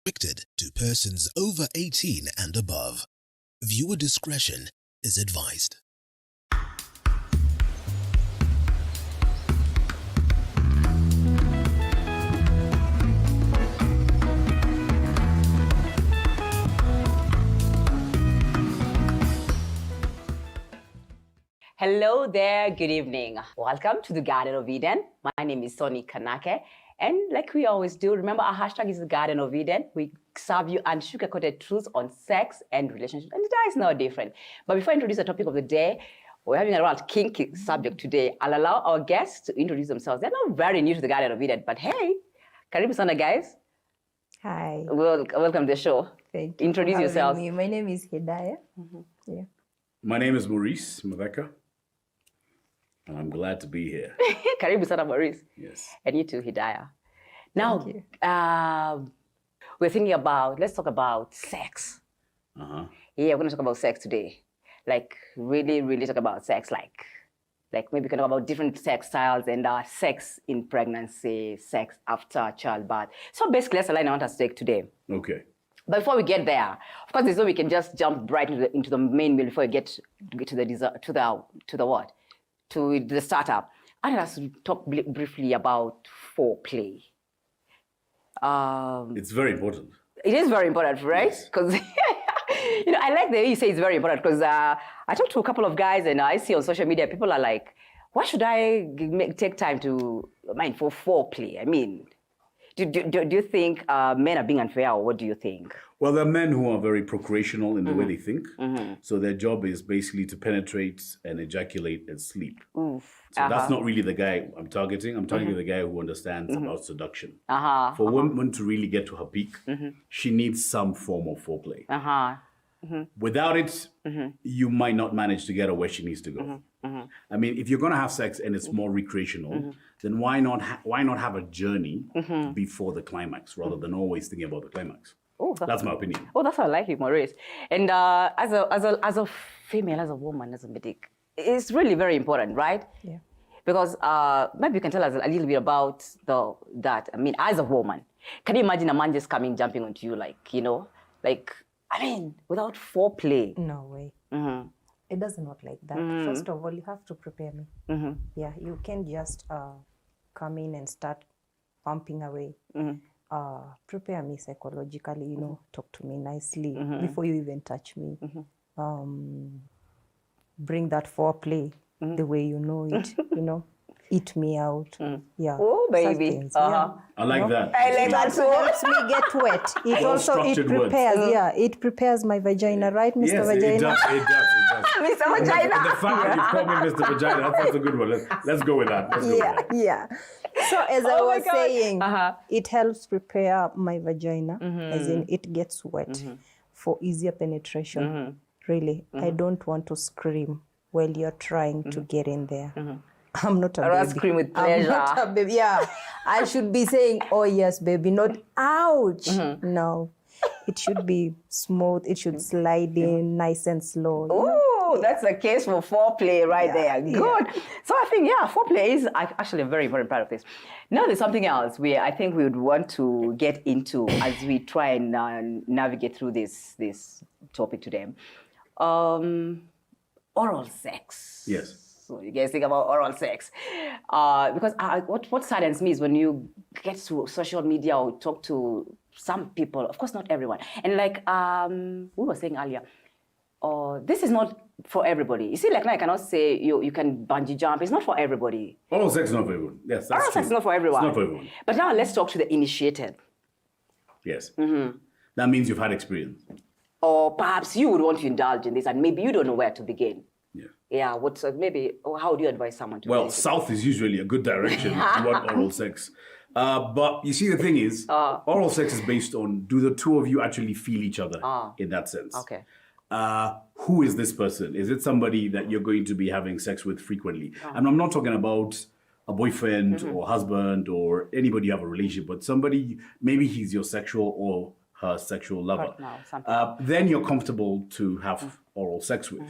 restricted to persons over 18 and above. Viewer discretion is advised. Hello there, good evening. Welcome to the Garden of Eden. My name is Sonny Kanake. And like we always do, remember our hashtag is the Garden of Eden. We serve you unsugar-coated truths on sex and relationships. And today is no different. But before I introduce the topic of the day, we're having a rather kinky subject today. I'll allow our guests to introduce themselves. They're not very new to the Garden of Eden, but hey, karibu sana guys. Hi. Welcome to the show. Thank you. Introduce yourselves. My name is Hidayah. Yeah. My name is Maurice Maveka, and I'm glad to be here. Karibu sana, Maurice. Yes. And you too, Hidayah. Now, Thank we're thinking about, let's talk about sex. Uh-huh. Yeah, we're going to talk about sex today. Like, really, really talk about sex. Like maybe we can talk about different sex styles and sex in pregnancy, sex after childbirth. So basically, that's the line I want us to take today. Okay. But before we get there, of course, there's no we can just jump right into the main meal before we get to the startup. I want us to talk briefly about foreplay. It's very important. It is very important, right? Because I like the way you say it's very important because I talked to a couple of guys and I see on social media people are like, why should I take time to mind for foreplay? I mean, do you think men are being unfair, or what do you think? Well, there are men who are very procreational in the way they think. So their job is basically to penetrate and ejaculate and sleep. So that's not really the guy I'm targeting. I'm targeting the guy who understands about seduction. For a woman to really get to her peak, she needs some form of foreplay. Without it, you might not manage to get her where she needs to go. I mean, if you're going to have sex and it's more recreational, then why not have a journey before the climax rather than always thinking about the climax? That's my opinion. Oh, that's how I like it, Maurice. And as a female, as a woman, as a medic, it's really very important, right? Yeah. Because maybe you can tell us a little bit about that. I mean, as a woman, can you imagine a man just jumping onto you without foreplay? No way. It doesn't work like that. First of all, you have to prepare me. Yeah, you can't just come in and start pumping away. Prepare me psychologically, talk to me nicely before you even touch me. Bring that foreplay the way you know it, eat me out. Yeah. Oh, baby. Yeah. I like that. I like that too. Helps me get wet. It prepares. It prepares my vagina, right, Mr. Yes, Vagina? it does. Mr. Vagina. The fact that you call me Mr. Vagina, that's a good one. Let's go with that. Yeah. So as I was saying, it helps prepare my vagina, as in it gets wet for easier penetration. Really, I don't want to scream while you're trying to get in there. I'm not a baby. Scream with pleasure. I'm not a baby. Yeah, I should be saying, "Oh yes, baby," not "ouch." No, it should be smooth. It should slide in nice and slow. Oh, that's the case for foreplay right there. Good. So I think, foreplay is actually very, very proud of this. Now there's something else where I think we would want to get into as we try and navigate through this topic today. Oral sex. Yes. So you guys think about oral sex. Because what saddens me is when you get to social media or talk to some people, of course not everyone, and like we were saying earlier, this is not for everybody. You see, like now I cannot say you can bungee jump. It's not for everybody. Oral sex is not for everyone. Yes, that's oral true. sex is not for everyone. It's not for everyone. But now let's talk to the initiated. Yes. That means you've had experience. Or perhaps you would want to indulge in this and maybe you don't know where to begin. Yeah. How do you advise someone to? Well, south is usually a good direction to want oral sex. But you see, the thing is, oral sex is based on, do the two of you actually feel each other in that sense? Okay. Who is this person? Is it somebody that you're going to be having sex with frequently? And I'm not talking about a boyfriend or husband or anybody you have a relationship, but somebody, maybe he's your sexual or her sexual lover. Then you're comfortable to have oral sex with.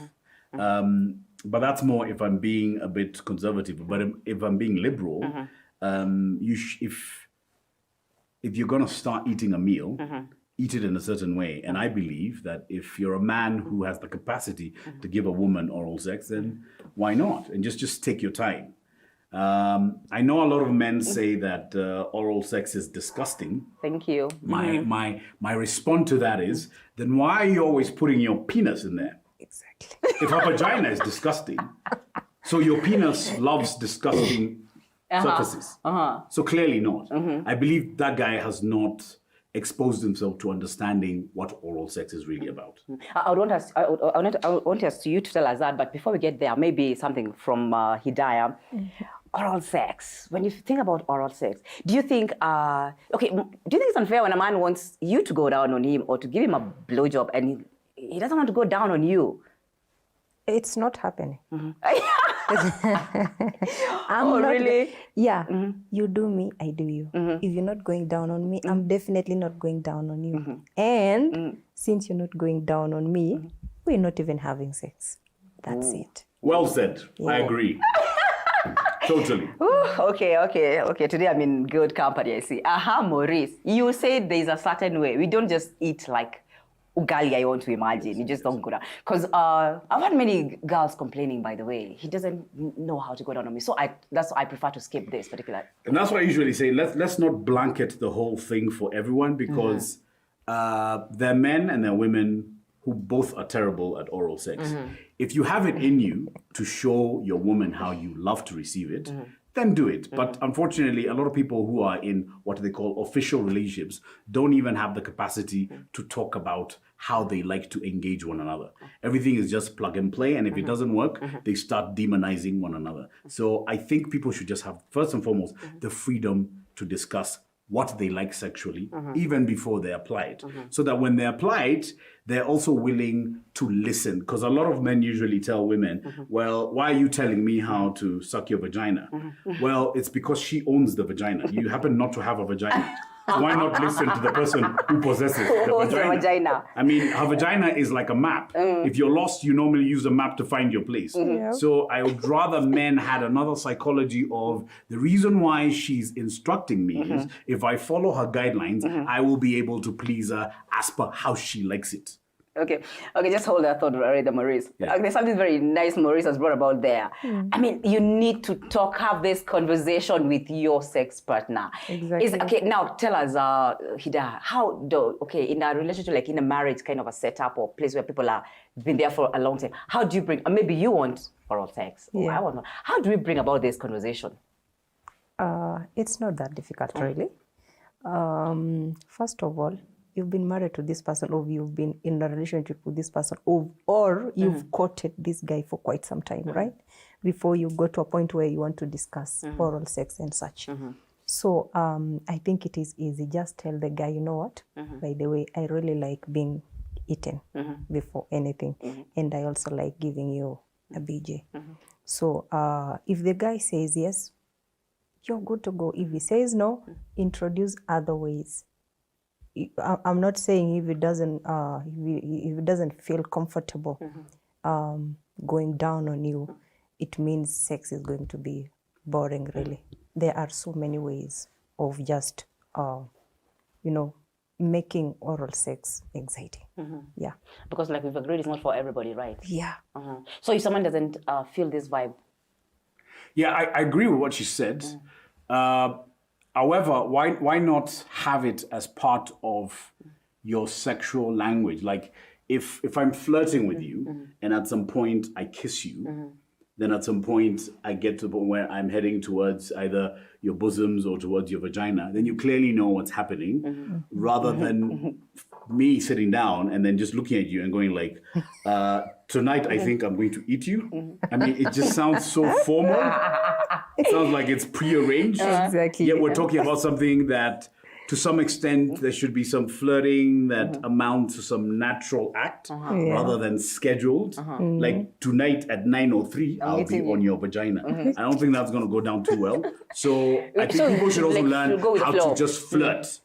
But that's more if I'm being a bit conservative. But if I'm being liberal, if you're going to start eating a meal, eat it in a certain way. And I believe that if you're a man who has the capacity to give a woman oral sex, then why not? And just take your time. I know a lot of men say that oral sex is disgusting. Thank you. My response to that is, then why are you always putting your penis in there? Exactly. If a vagina is disgusting, so your penis loves disgusting surfaces. So clearly not. I believe that guy has not exposed himself to understanding what oral sex is really about. I want us you to tell us that, but before we get there, maybe something from Hidayah. Oral sex. When you think about oral sex, do you think do you think it's unfair when a man wants you to go down on him or to give him a blowjob and he doesn't want to go down on you? It's not happening. Really? Yeah. You do me, I do you. If you're not going down on me, I'm definitely not going down on you. And since you're not going down on me, we're not even having sex. That's it. Well said. Yeah. I agree. Totally. Okay. Today I'm in good company, I see. Maurice, you said there's a certain way. We don't just eat like ugali, I want to imagine. You just don't go down. Because I've had many girls complaining, by the way, he doesn't know how to go down on me. So that's why I prefer to skip this particular. And that's what I usually say. Let's not blanket the whole thing for everyone, because there are men and there are women who both are terrible at oral sex. If you have it in you to show your woman how you love to receive it, then do it. But unfortunately, a lot of people who are in what they call official relationships don't even have the capacity to talk about how they like to engage one another. Everything is just plug and play. And if it doesn't work, they start demonizing one another. So I think people should just have, first and foremost, the freedom to discuss what they like sexually, even before they apply it. So that when they apply it, they're also willing to listen. Because a lot of men usually tell women, well, why are you telling me how to suck your vagina? Well, it's because she owns the vagina. You happen not to have a vagina. So why not listen to the person who possesses the vagina? I mean, her vagina is like a map. If you're lost, you normally use a map to find your place. So I would rather men had another psychology of the reason why she's instructing me is if I follow her guidelines, I will be able to please her as per how she likes it. Okay, just hold that thought, Maurice. Yeah. There's something very nice Maurice has brought about there. I mean, you need to have this conversation with your sex partner. Exactly. Now tell us, Hida, in a relationship, like in a marriage kind of a setup or place where people are been there for a long time, how do you bring, maybe you want oral sex, or I want one. How do we bring about this conversation? It's not that difficult, really. First of all, you've been married to this person, or you've been in a relationship with this person, or you've courted this guy for quite some time, right? Before you go to a point where you want to discuss oral sex and such. So I think it is easy. Just tell the guy, you know what? By the way, I really like being eaten before anything. And I also like giving you a BJ. So if the guy says yes, you're good to go. If he says no, introduce other ways. I'm not saying if it doesn't feel comfortable going down on you, it means sex is going to be boring, really. There are so many ways of just, making oral sex exciting. Yeah. Because like we've agreed, it's not for everybody, right? Yeah. So if someone doesn't feel this vibe. Yeah, I agree with what you said. However, why not have it as part of your sexual language? Like if I'm flirting with you and at some point I kiss you, then at some point I get to the point where I'm heading towards either your bosoms or towards your vagina, then you clearly know what's happening, rather than me sitting down and then just looking at you and going like, tonight I think I'm going to eat you. I mean, it just sounds so formal. It sounds like it's prearranged. Exactly. Yet we're talking about something that, to some extent, there should be some flirting that amounts to some natural act rather than scheduled. Like tonight at 9:03, I'll be on your vagina. I don't think that's going to go down too well. So I think people should also learn how to just flirt.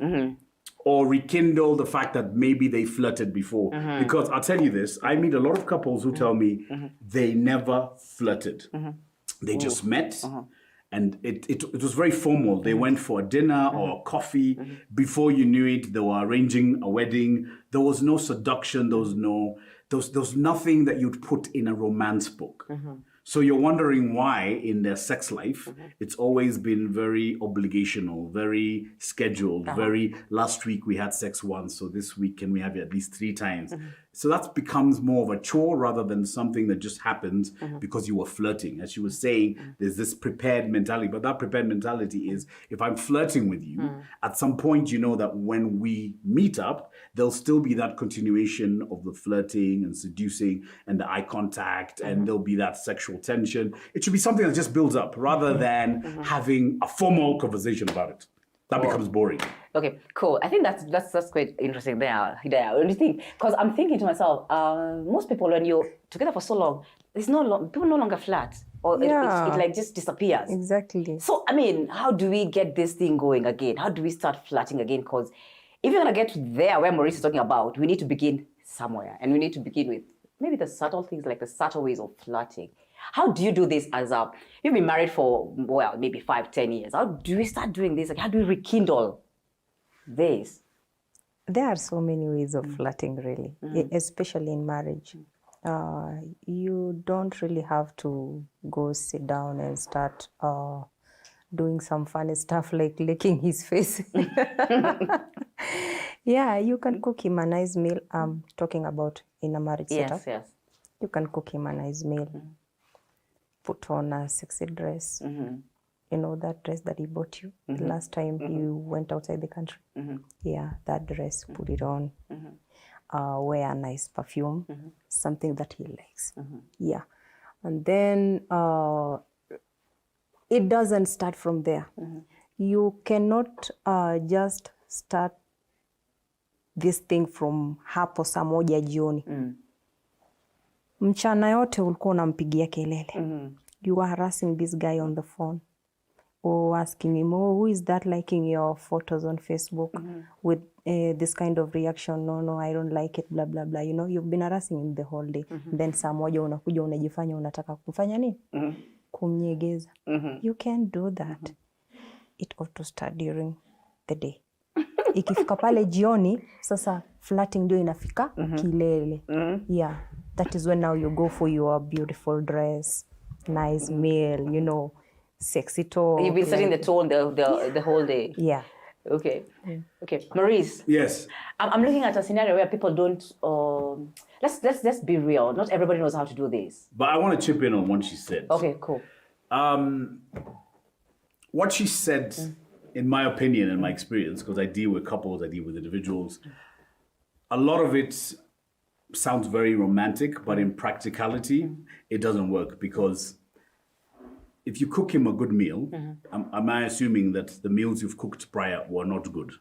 Or rekindle the fact that maybe they flirted before. Because I'll tell you this, I meet a lot of couples who tell me they never flirted. They just met. And it was very formal. They went for a dinner or a coffee. Before you knew it, they were arranging a wedding. There was no seduction. There was nothing that you'd put in a romance book. So you're wondering why in their sex life, it's always been very obligational, very scheduled, very last week we had sex once, so this week can we have it at least 3 times? So that becomes more of a chore rather than something that just happens because you were flirting. As you were saying, there's this prepared mentality, but that prepared mentality is if I'm flirting with you, at some point you know that when we meet up, there'll still be that continuation of the flirting and seducing and the eye contact, and there'll be that sexual tension. It should be something that just builds up rather than having a formal conversation about it. That becomes boring. Okay, cool. I think that's quite interesting there. Only thing, because I'm thinking to myself, most people when you're together for so long, people no longer flirt, or it like just disappears. Exactly. So I mean, how do we get this thing going again? How do we start flirting again? Because if you're gonna get to there where Maurice is talking about, we need to begin somewhere, and we need to begin with maybe the subtle things, like the subtle ways of flirting. How do you do this as you've been married for, well, maybe 5-10 years. How do we start doing this? Like, how do we rekindle this? There are so many ways of flirting, really, especially in marriage. You don't really have to go sit down and start doing some funny stuff like licking his face. Yeah, you can cook him a nice meal. I'm talking about in a marriage setup. Yes. You can cook him a nice meal. Put on a sexy dress. You know, that dress that he bought you the last time you went outside the country. Yeah, that dress, put it on. Wear a nice perfume, something that he likes. Yeah. And then it doesn't start from there. You cannot just start this thing from hapo saa moja jioni. Mchana yote ulikuwa unampigia kelele. You are harassing this guy on the phone. Or asking him, oh, who is that liking your photos on Facebook with this kind of reaction? No, I don't like it, blah, blah, blah. You know, you've been harassing him the whole day. Then saa moja unakuja unajifanya unataka kumfanya nini? Kumnyegeza. You can't do that. It ought to start during the day. Ikifika pale jioni, sasa flirting ndio inafika kilele. Yeah, that is when now you go for your beautiful dress, nice meal, you know, sexy talk. You've been setting the tone the whole day. Yeah. Okay. Okay. Maurice. Yes. I'm looking at a scenario where people don't. Let's be real. Not everybody knows how to do this. But I want to chip in on what she said. Okay. Cool. What she said, in my opinion and my experience, because I deal with couples, I deal with individuals, a lot of it sounds very romantic, but in practicality, it doesn't work because if you cook him a good meal, am I assuming that the meals you've cooked prior were not good?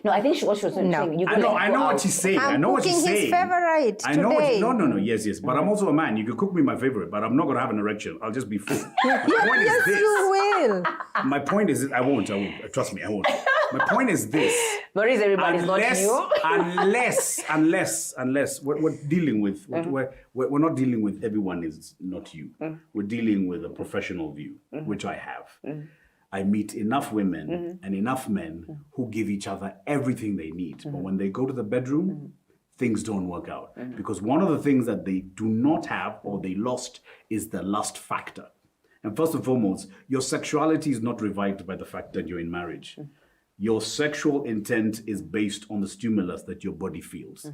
No, I think what she was saying. I know what she's saying. I'm I know what she's cooking his saying. favorite today. No. Yes. But I'm also a man. You can cook me my favorite, but I'm not going to have an erection. I'll just be full. My point is this. You will. My point is, I won't. Trust me, I won't. My point is this. Maurice, everybody's not you. unless we're dealing with, we're not dealing with everyone is not you. We're dealing with a professional view, which I have. I meet enough women and enough men who give each other everything they need. But when they go to the bedroom, things don't work out. Because one of the things that they do not have or they lost is the lust factor. And first and foremost, your sexuality is not revived by the fact that you're in marriage. Your sexual intent is based on the stimulus that your body feels.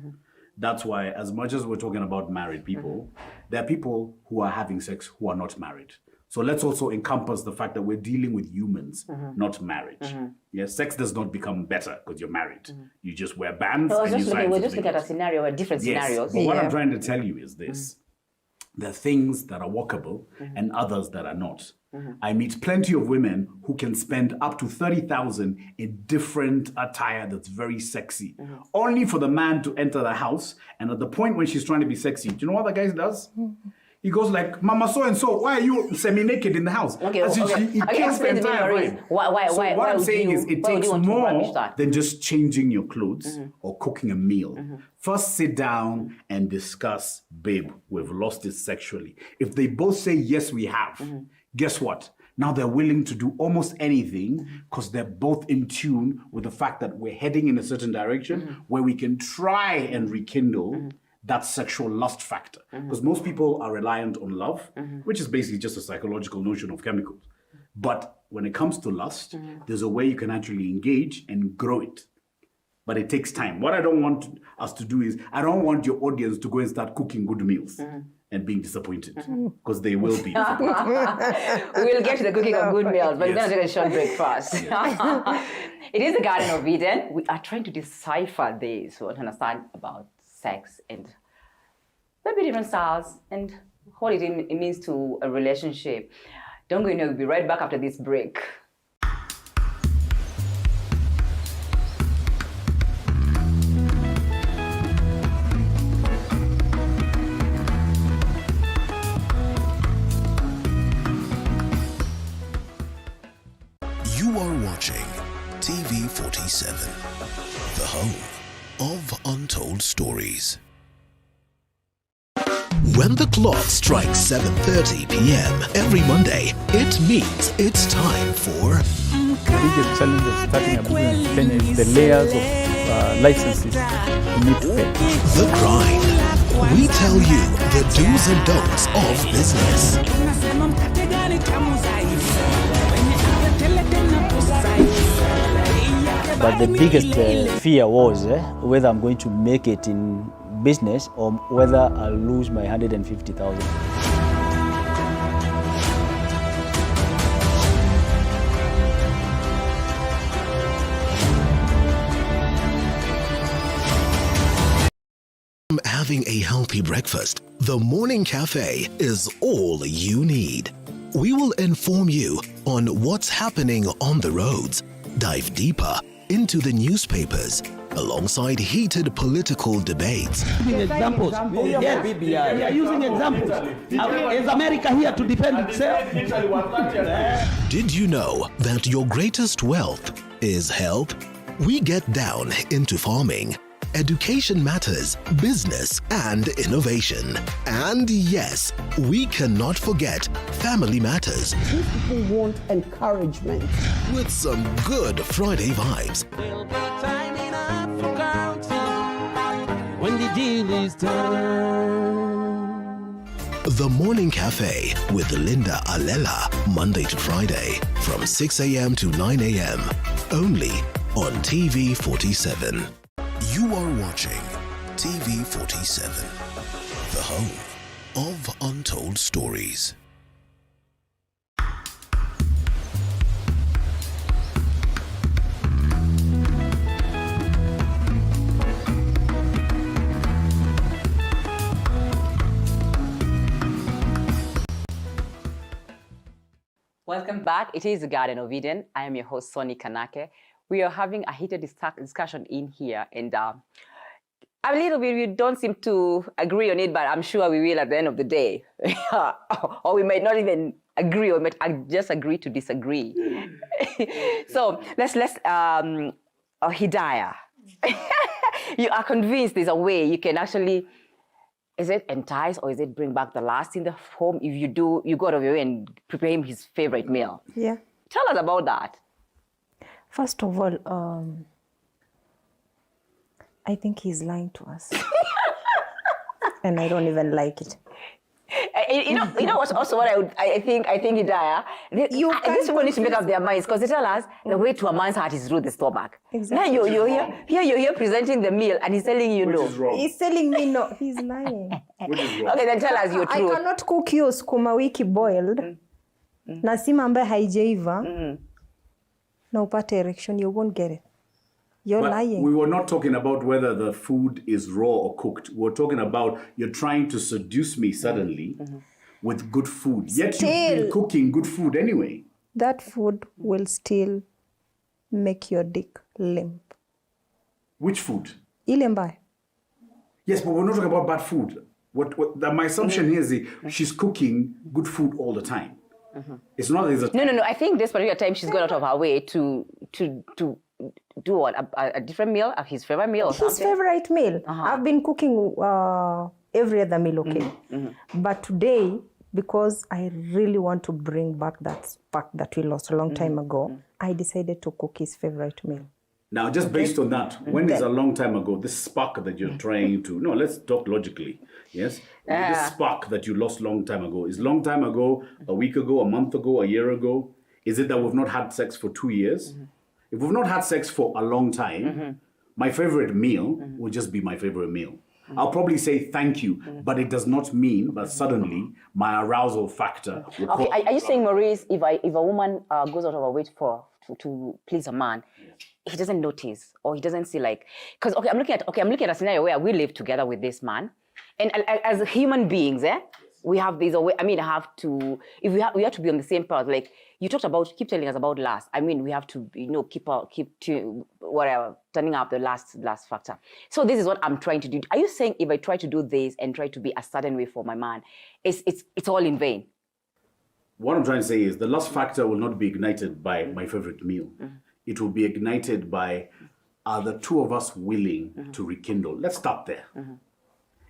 That's why, as much as we're talking about married people, there are people who are having sex who are not married. So let's also encompass the fact that we're dealing with humans, not marriage. Yeah, sex does not become better because you're married. You just wear bands and you sign. We're just looking at a scenario, or different scenarios. But what I'm trying to tell you is this. There are things that are workable and others that are not. I meet plenty of women who can spend up to 30,000 in different attire that's very sexy, only for the man to enter the house. And at the point when she's trying to be sexy, do you know what the guy does? He goes like, Mama so-and-so, why are you semi-naked in the house? Okay. He kills the entire vibe. What I'm saying is it takes more than just changing your clothes or cooking a meal. First sit down and discuss, babe, we've lost it sexually. If they both say, yes, we have, guess what? Now they're willing to do almost anything because they're both in tune with the fact that we're heading in a certain direction where we can try and rekindle that sexual lust factor. Because most people are reliant on love, which is basically just a psychological notion of chemicals. But when it comes to lust, there's a way you can actually engage and grow it. But it takes time. What I don't want us to do is, I don't want your audience to go and start cooking good meals and being disappointed, because they will be disappointed. We'll get to the cooking of good meals, but we're going to take a short break first. It is the Garden of Eden. We are trying to decipher this, to understand about sex and maybe different styles and what it means to a relationship. Don't go anywhere. We'll be right back after this break. You are watching TV47, the home of untold stories. When the clock strikes 7:30 p.m. every Monday, it means it's time for The biggest challenge of starting a business in Kenya is the layers of licenses you need to pay. The Grind. We tell you the do's and don'ts of business. But the biggest fear was whether I'm going to make it in business or whether I'll lose my 150,000. Having a healthy breakfast, the Morning Cafe is all you need. We will inform you on what's happening on the roads, dive deeper into the newspapers, alongside heated political debates. Examples. Yes, we are using examples. Is America here to defend itself? Did you know that your greatest wealth is health? We get down into farming, education matters, business, and innovation. And yes, we cannot forget family matters. These people want encouragement. With some good Friday vibes. There'll be time enough for counting when the deal is done. The Morning Cafe with Linda Alela, Monday to Friday from 6 a.m. to 9 a.m. Only on TV47. You are watching TV47, the home of untold stories. Welcome back. It is the Garden of Eden. I am your host, Sonny Kanake. We are having a heated discussion in here, and a little bit, we don't seem to agree on it, but I'm sure we will at the end of the day. Or we might not even agree, or might just agree to disagree. So let's Hidayah. You are convinced there's a way you can actually, is it entice or is it bring back the last in the home? If you do, you go out of your way and prepare him his favorite meal. Yeah. Tell us about that. First of all, I think he's lying to us. And I don't even like it. You know what's also what I think Hidayah, these people need to make up their minds, because they tell us the way to a man's heart is through the stomach. Exactly. Now you're here presenting the meal and he's telling you no. Which is wrong. He's telling me no. He's lying. Which is wrong. Okay, then tell us your truth. I cannot cook you sukuma wiki boiled. Na sima ambaye haijaiva. Na upate erection, you won't get it. You're But lying. we were not talking about whether the food is raw or cooked. We're talking about you're trying to seduce me suddenly with good food. Yet you've been cooking good food anyway. That food will still make your dick limp. Which food? Ile mbaya. Yes, but we're not talking about bad food. My assumption here is she's cooking good food all the time. It's not as a... No. I think this particular time she's gone out of her way to do what? A different meal, his favorite meal or something? His favorite meal. I've been cooking every other meal, okay? But today, because I really want to bring back that spark that we lost a long time ago, I decided to cook his favorite meal. Now, just based on that, when is a long time ago, this spark that you're trying to, no, let's talk logically, yes? This spark that you lost long time ago, is long time ago, a week ago, a month ago, a year ago? Is it that we've not had sex for 2 years? If we've not had sex for a long time, my favorite meal will just be my favorite meal. I'll probably say thank you, but it does not mean that suddenly my arousal factor will Okay, are you saying, Maurice, if a woman goes out of her way to please a man, he doesn't notice or he doesn't see like, because I'm looking at a scenario where we live together with this man, and as human beings, we have these. I mean, if we have to be on the same path. Like you talked about, keep telling us about lust. I mean, we have to, keep to whatever, turning up the last factor. So this is what I'm trying to do. Are you saying if I try to do this and try to be a certain way for my man, it's all in vain? What I'm trying to say is the lust factor will not be ignited by my favorite meal. It will be ignited by, are the two of us willing to rekindle? Let's start there.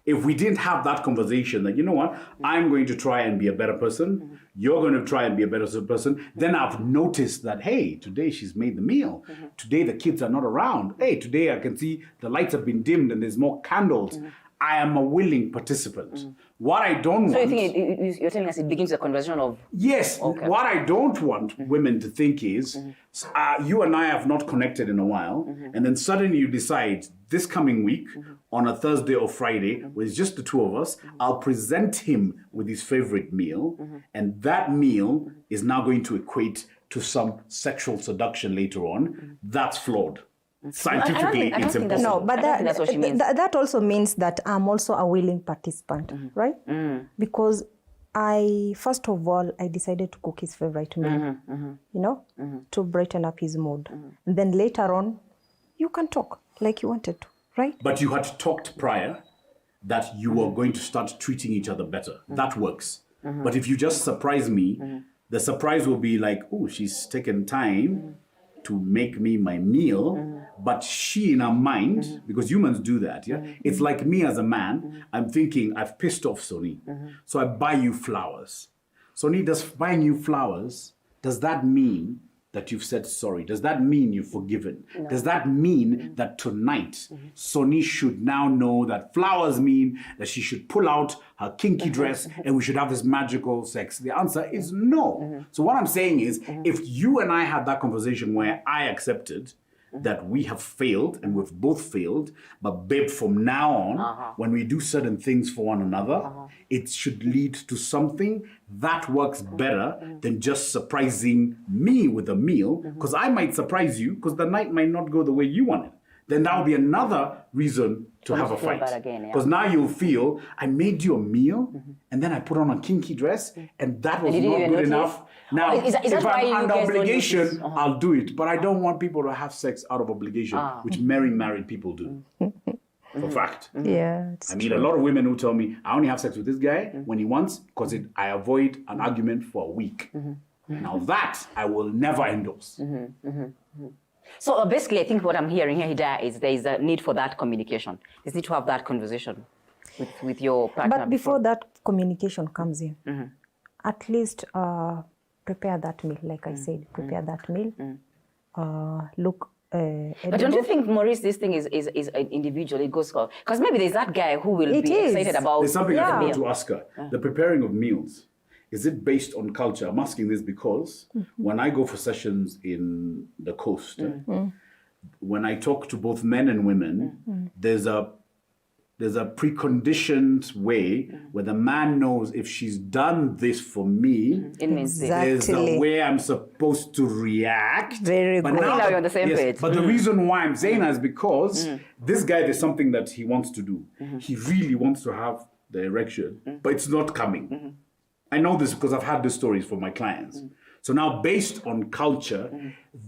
If we didn't have that conversation that, you know what, I'm going to try and be a better person, you're going to try and be a better person, then I've noticed that, hey, today she's made the meal. Today the kids are not around. Hey, today I can see the lights have been dimmed and there's more candles. I am a willing participant. What I don't want... So you think you're telling us it begins a conversation of... Yes. Okay. What I don't want women to think is, you and I have not connected in a while, and then suddenly you decide this coming week, on a Thursday or Friday, where it's just the two of us, I'll present him with his favorite meal, and that meal is now going to equate to some sexual seduction later on. That's flawed. Scientifically, it's impossible. No, but that also means that I'm also a willing participant, right? Because first of all, I decided to cook his favorite meal, to brighten up his mood. And then later on, you can talk like you wanted to, right? But you had talked prior that you were going to start treating each other better. That works. But if you just surprise me, the surprise will be like, oh, she's taken time to make me my meal, but she in her mind, because humans do that, it's like me as a man, I'm thinking, I've pissed off Sonny, so I buy you flowers. Sonny, does buying you flowers, does that mean that you've said sorry? Does that mean you've forgiven? No. Does that mean that tonight, Sonny should now know that flowers mean that she should pull out her kinky dress and we should have this magical sex? The answer is no. So what I'm saying is, if you and I had that conversation where I accepted that we have failed and we've both failed, but babe, from now on, when we do certain things for one another, it should lead to something that works better than just surprising me with a meal, because I might surprise you because the night might not go the way you want it. Then that'll be another reason to have a fight. Because now you'll feel, I made you a meal and then I put on a kinky dress and that was not good enough. Now, if I'm under obligation, I'll do it. But I don't want people to have sex out of obligation, which married people do. For fact. Yeah, it's I mean, a lot of women who tell me, I only have sex with this guy when he wants, because I avoid an argument for a week. Now that I will never endorse. So basically, I think what I'm hearing here, Hidayah, is there is a need for that communication. There's need to have that conversation with your partner. But before that communication comes in, at least prepare that meal, like I said, prepare that meal. Look. But don't you think, Maurice, this thing is individual? It goes because maybe there's that guy who will be excited about. There's something I forgot to ask her. The preparing of meals. Is it based on culture? I'm asking this because when I go for sessions in the coast, when I talk to both men and women, there's a preconditioned way where the man knows if she's done this for me, there's a way I'm supposed to react. Very good. Now you're on the same page. But the reason why I'm saying that is because this guy, there's something that he wants to do. He really wants to have the erection, but it's not coming. I know this because I've had these stories from my clients. So now, based on culture,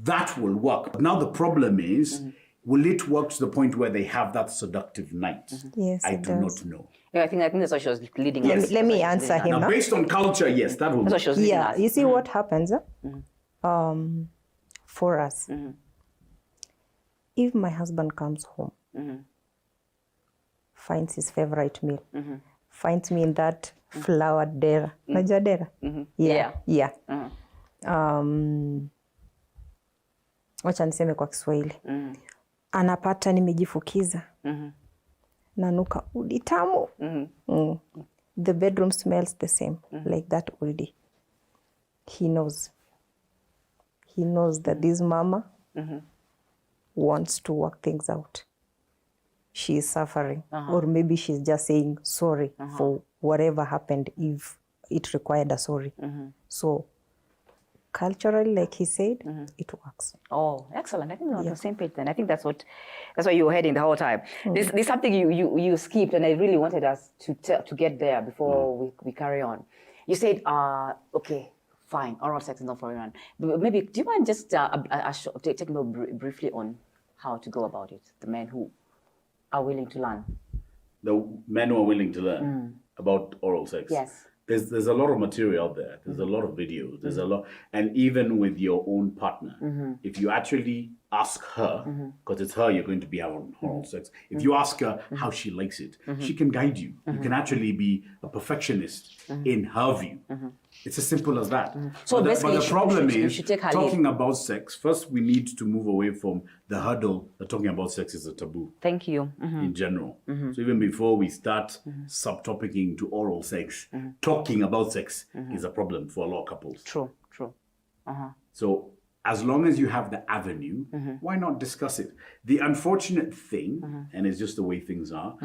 that will work. But now the problem is, will it work to the point where they have that seductive night? Yes, I do not know. Yeah, I think that's what she was leading. Let me answer him. Now, based on culture, yes, that will work. Yeah, you see what happens for us. If my husband comes home, finds his favorite meal, finds me in that flower dera. Najua dera? Yeah. Wacha niseme kwa Kiswahili. Anapata nimejifukiza. Nanuka udi tamu. The bedroom smells the same, like that udi. He knows. He knows that this mama wants to work things out. She is suffering, or maybe she's just saying sorry for whatever happened if it required a sorry. So culturally, like he said, it works. Oh, excellent. I think we're on the same page then. I think that's what you were heading the whole time. There's something you skipped, and I really wanted us to get there before we carry on. You said, okay, fine, oral sex is not for everyone. But maybe, do you mind just take me briefly on how to go about it? The men who are willing to learn. The men who are willing to learn about oral sex. Yes. There's a lot of material out there. There's a lot of videos. There's a lot, and even with your own partner, if you actually ask her, because it's her you're going to be having oral sex. If you ask her how she likes it, she can guide you. You can actually be a perfectionist in her view. It's as simple as that. So but basically, the problem is should take her talking about sex. First, we need to move away from the hurdle that talking about sex is a taboo. Thank you. In general. So even before we start subtopicing to oral sex, talking about sex is a problem for a lot of couples. True. So as long as you have the avenue, why not discuss it? The unfortunate thing, and it's just the way things are,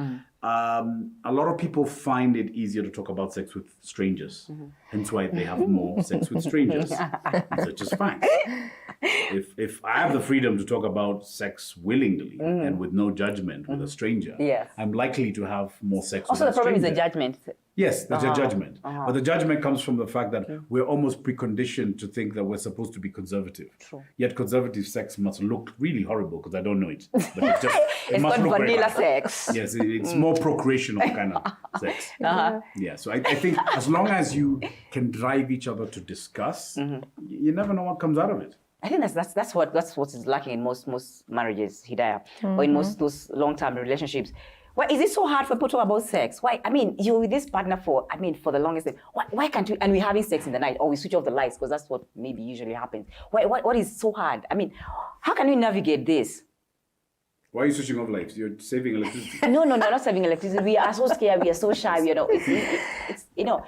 a lot of people find it easier to talk about sex with strangers. Hence why they have more sex with strangers. These are just facts. If I have the freedom to talk about sex willingly and with no judgment with a stranger, I'm likely to have more sex with a stranger. Also, the problem is the judgment. Yes, there's a judgment. But the judgment comes from the fact that we're almost preconditioned to think that we're supposed to be conservative. True. Yet conservative sex must look really horrible because I don't know it. But it just, It's must not look very vanilla bad. sex. Yes, it's more procreational kind of sex. Yeah, so I think as long as you can drive each other to discuss, you never know what comes out of it. I think that's what is lacking in most marriages, Hidayah, or in most those long-term relationships. Why is it so hard for people to talk about sex? Why? I mean, you're with this partner for the longest time. Why can't we? And we're having sex in the night, or we switch off the lights because that's what maybe usually happens. What is so hard? I mean, how can we navigate this? Why are you switching off lights? You're saving electricity. No, not saving electricity. We are so scared. We are so shy. I don't know.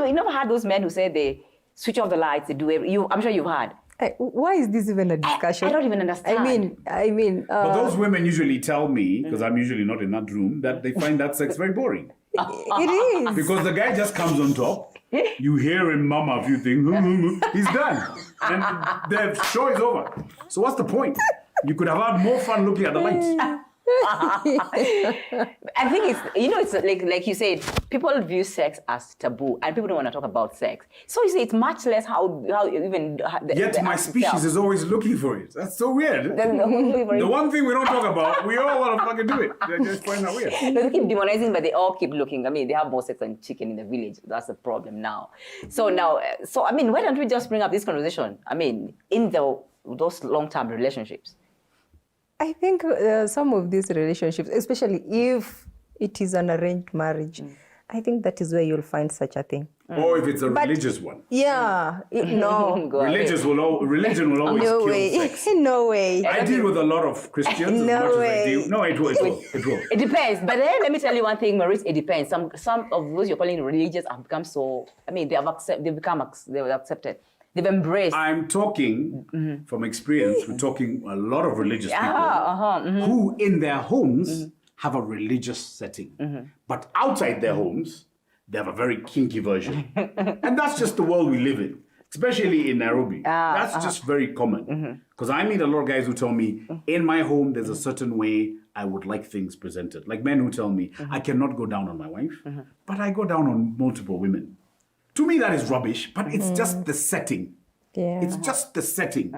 You never had those men who say they switch off the lights. They do everything. I'm sure you've had. Why is this even a discussion? I don't even understand. I mean. But those women usually tell me, because I'm usually not in that room, that they find that sex very boring. It is. Because the guy just comes on top, you hear him mum a few things, he's done. And the show is over. So what's the point? You could have had more fun looking at the lights. I think it's like you said, people view sex as taboo, and people don't want to talk about sex. So you say it's much less how even. Yet my species is always looking for it. That's so weird. The one thing we don't talk about, we all want to fucking do it. They just find that weird. They keep demonizing, but they all keep looking. I mean, they have more sex than chicken in the village. That's the problem now. So I mean, why don't we just bring up this conversation? I mean, in those long-term relationships. I think some of these relationships, especially if it is an arranged marriage, I think that is where you'll find such a thing. Or if it's a religious one. Yeah, no. Religion will always No kill way. sex. No way. I deal with a lot of Christians as No much way. as I deal. No, it will. It depends. But then let me tell you one thing, Maurice, it depends. Some of those you're calling religious have become so, I mean, they've accepted. They've embraced. I'm talking from experience. We're talking a lot of religious people who in their homes have a religious setting. But outside their homes, they have a very kinky version. And that's just the world we live in, especially in Nairobi. That's just very common. Because I meet a lot of guys who tell me, in my home, there's a certain way I would like things presented. Like men who tell me, I cannot go down on my wife, but I go down on multiple women. To me, that is rubbish, but it's just the setting. Yeah. It's just the setting.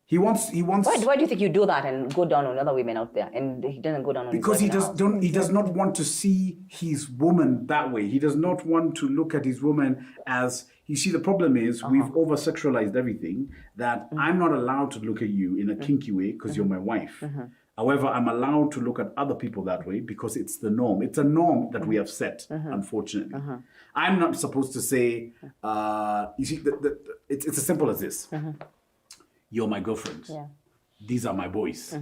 He wants. Why do you think you do that and go down on other women out there, and he doesn't go down on? Because he does not want to see his woman that way. He does not want to look at his woman as. You see, the problem is we've over-sexualized everything. That I'm not allowed to look at you in a kinky way because you're my wife. However, I'm allowed to look at other people that way because it's the norm. It's a norm that we have set, unfortunately. I'm not supposed to say, you see, it's as simple as this. You're my girlfriend. Yeah. These are my boys.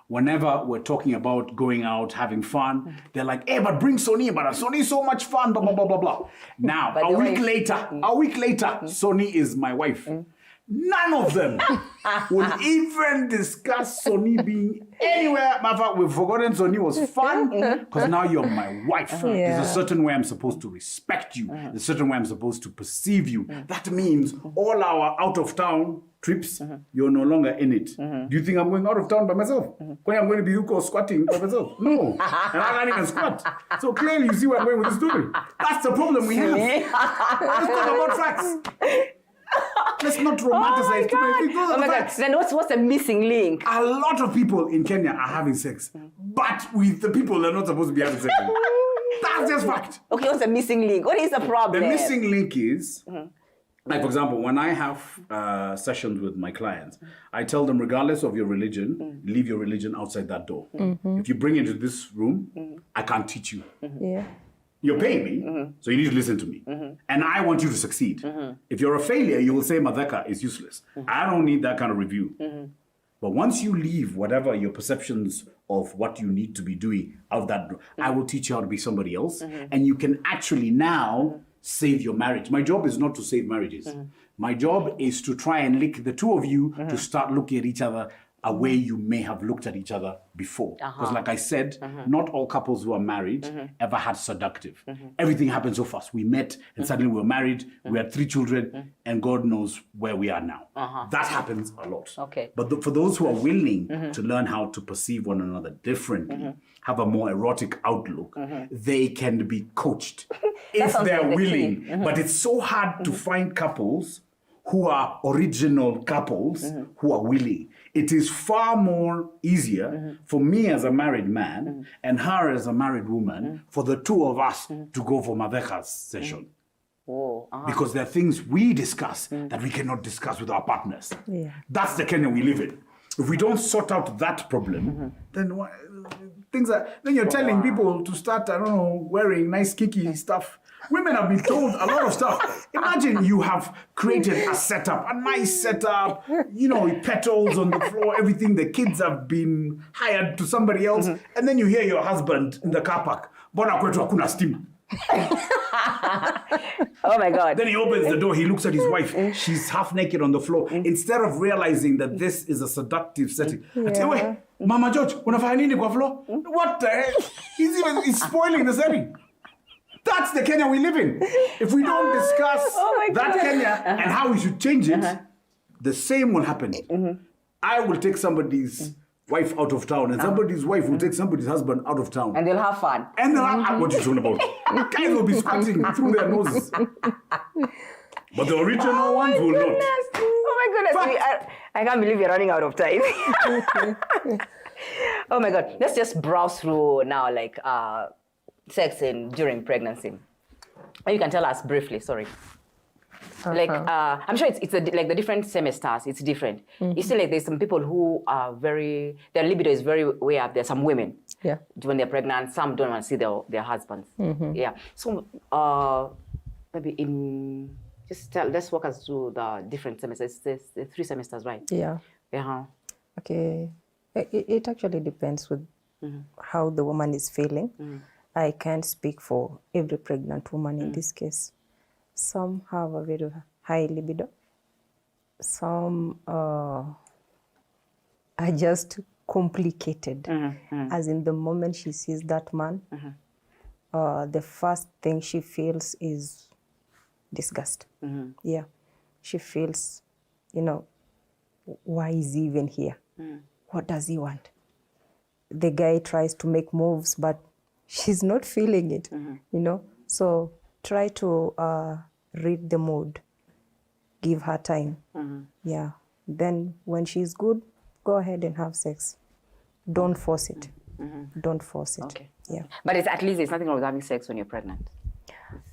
Whenever we're talking about going out, having fun, they're like, hey, but bring Sonny, but Sonny's so much fun, blah, blah, blah, blah, blah. Now, But a week later, Sonny is my wife. None of them will even discuss Sonny being anywhere. Matter of fact, we've forgotten Sonny was fun because now you're my wife. There's a certain way I'm supposed to respect you. There's a certain way I'm supposed to perceive you. That means all our out of town trips, you're no longer in it. Do you think I'm going out of town by myself? When I'm going to be Yuko squatting by myself? No. And I can't even squat. So clearly you see where I'm going with this story. That's the problem we have. Let's talk about facts. Let's not romanticize too many things. Those are the facts. Then what's the missing link? A lot of people in Kenya are having sex, but with the people they're not supposed to be having sex with. That's just fact. Okay, what's the missing link? What is the problem? The missing link is, like for example, when I have sessions with my clients, I tell them, regardless of your religion, leave your religion outside that door. If you bring it into this room, I can't teach you. Yeah. You're paying me, so you need to listen to me. And I want you to succeed. If you're a failure, you will say Madhaka is useless. I don't need that kind of review. But once you leave whatever your perceptions of what you need to be doing out that door, I will teach you how to be somebody else. And you can actually now save your marriage. My job is not to save marriages. My job is to try and link the two of you to start looking at each other a way you may have looked at each other before. Because like I said, not all couples who are married ever had seductive. Everything happened so fast. We met and suddenly we were married, we had 3 children, and God knows where we are now. That happens a lot. Okay. But for those who are willing to learn how to perceive one another differently, have a more erotic outlook, they can be coached if they're willing. But it's so hard to find couples who are original couples who are willing. It is far more easier for me as a married man and her as a married woman for the two of us to go for Madheka's session. Because there are things we discuss that we cannot discuss with our partners. Yeah. That's the Kenya we live in. If we don't sort out that problem, then then you're telling people to start, I don't know, wearing nice kiki stuff. Women have been told a lot of stuff. Imagine you have created a setup, a nice setup, petals on the floor, everything. The kids have been hired to somebody else. And then you hear your husband in the car park, Bona kwetu hakuna steam. Oh my God. Then he opens the door, he looks at his wife, she's half naked on the floor. Instead of realizing that this is a seductive setting. Atiwe, Mama George, unafanya nini kwa floor? What the hell? He's spoiling the setting. That's the Kenya we live in. If we don't discuss that Kenya and how we should change it, the same will happen. I will take somebody's wife out of town, and somebody's wife will take somebody's husband out of town. And they'll have fun. And they'll have what are you talking about? Guys will be squatting through their noses. But the original ones will not. Oh my goodness. I can't believe you're running out of time. Oh my God. Let's just browse through now, like, sex during pregnancy. You can tell us briefly, sorry. Like, I'm sure it's like the different semesters, it's different. You see, like, there's some people who are their libido is very way up. There's some women, when they're pregnant, some don't want to see their husbands. Yeah. So, maybe let's walk us through the different semesters. There's 3 semesters, right? Yeah. Okay. It actually depends with how the woman is feeling. I can't speak for every pregnant woman in this case. Some have a very high libido. Some are just complicated. As in the moment she sees that man, the first thing she feels is disgust. Yeah. She feels, why is he even here? What does he want? The guy tries to make moves, but she's not feeling it, So try to read the mood, give her time. Yeah. Then when she's good, go ahead and have sex. Don't force it. Don't force it. Okay. Yeah. But at least there's nothing wrong with having sex when you're pregnant.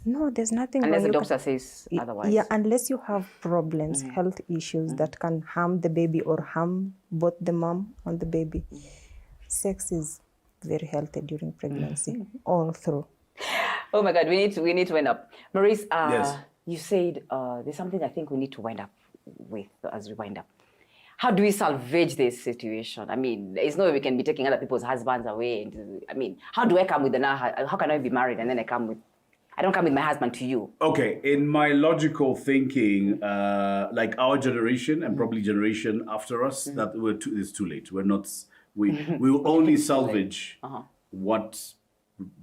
No, there's nothing unless wrong. The doctor says otherwise. Yeah, unless you have problems, health issues that can harm the baby or harm both the mom and the baby. sex is very healthy during pregnancy, all through. Oh my God, we need to wind up. Maurice, Yes. you said there's something I think we need to wind up with as we wind up. How do we salvage this situation? I mean, it's no way we can be taking other people's husbands away. I mean, how do I come with how can I be married and then I don't come with my husband to you? Okay, in my logical thinking, like our generation and probably generation after us, that it's too late. We will only salvage what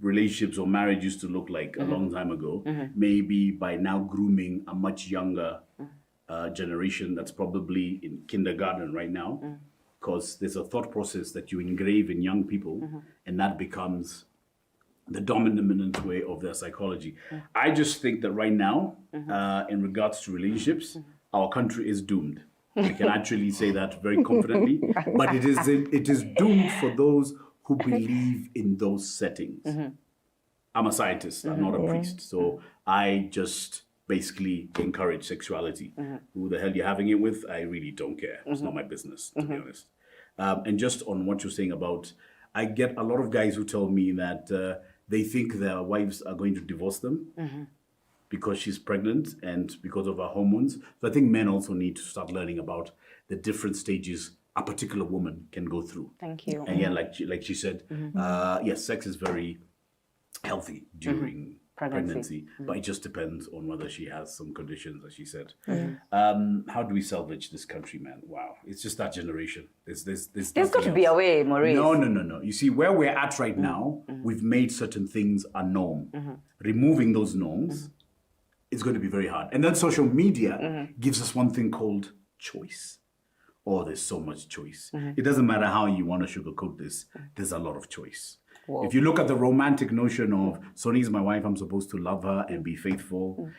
relationships or marriage used to look like a long time ago, maybe by now grooming a much younger generation that's probably in kindergarten right now, because there's a thought process that you engrave in young people, and that becomes the dominant way of their psychology. I just think that right now, in regards to relationships, our country is doomed. I can actually say that very confidently, but it is doomed for those who believe in those settings. I'm a scientist, I'm not a priest, so I just basically encourage sexuality. Who the hell you're having it with, I really don't care. It's not my business, to be honest. And just on what you're saying about, I get a lot of guys who tell me that they think their wives are going to divorce them because she's pregnant and because of her hormones. So I think men also need to start learning about the different stages a particular woman can go through. Thank you. And yeah, like she said, yes, sex is very healthy during pregnancy, but it just depends on whether she has some conditions, as she said. How do we salvage this country, man? Wow, it's just that generation. There's got to be a way, Maurice. No. You see, where we're at right now, we've made certain things a norm. Removing those norms is going to be very hard. And then social media gives us one thing called choice. Oh, there's so much choice. It doesn't matter how you want to sugarcoat this. There's a lot of choice. Whoa. If you look at the romantic notion of Sonny is my wife, I'm supposed to love her and be faithful.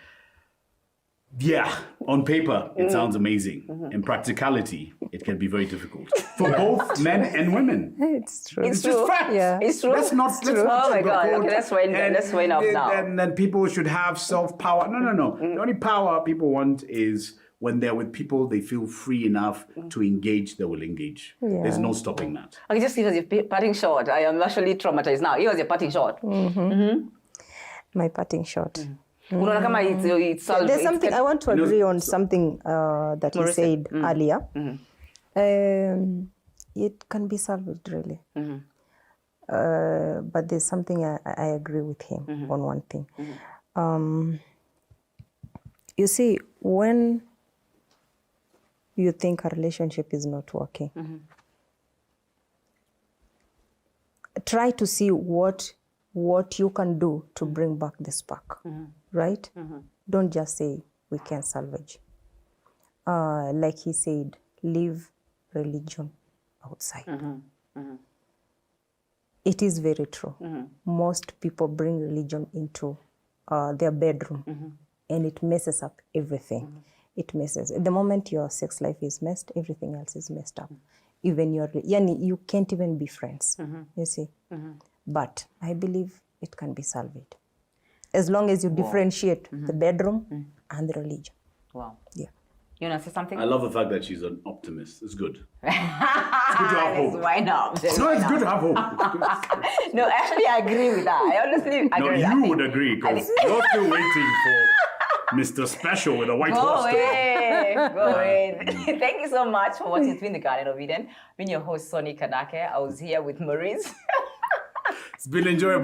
Yeah, on paper, it sounds amazing. In practicality, it can be very difficult for both men and women. It's true. It's just true. facts. Yeah. It's true. Let's not Oh my God. sugarcoat. Okay, let's wind up now. And then people should have self-power. No. The only power people want is when they're with people, they feel free enough to engage, they will engage. Yeah. There's no stopping that. Okay, just give us your parting shot. I am actually traumatized now. Give us your parting shot. My parting shot. Unaona kama it's solved. There's something I want to agree on something that you said earlier. It can be salvaged, really. But there's something I agree with him on one thing. You see, when you think a relationship is not working, try to see what you can do to bring back the spark, right? Don't just say we can salvage. Like he said, leave religion outside. It is very true. Most people bring religion into their bedroom and it messes up everything. It messes. The moment your sex life is messed, everything else is messed up. Even you can't even be friends, you see. But I believe it can be salvaged. As long as you differentiate the bedroom and the religion. Wow. Yeah. You want to say something? I love the fact that she's an optimist. It's good. It's good to have hope. Why not? No, it's good to have hope. It's good. No, actually, I agree with that. I honestly agree No, with that. you would agree because you're still waiting for Mr. Special with a white Go horse. away. Go away. Thank you so much for watching. It's been the Garden of Eden. I've been your host, Sonny Kanake. I was here with Maurice. It's been enjoyable.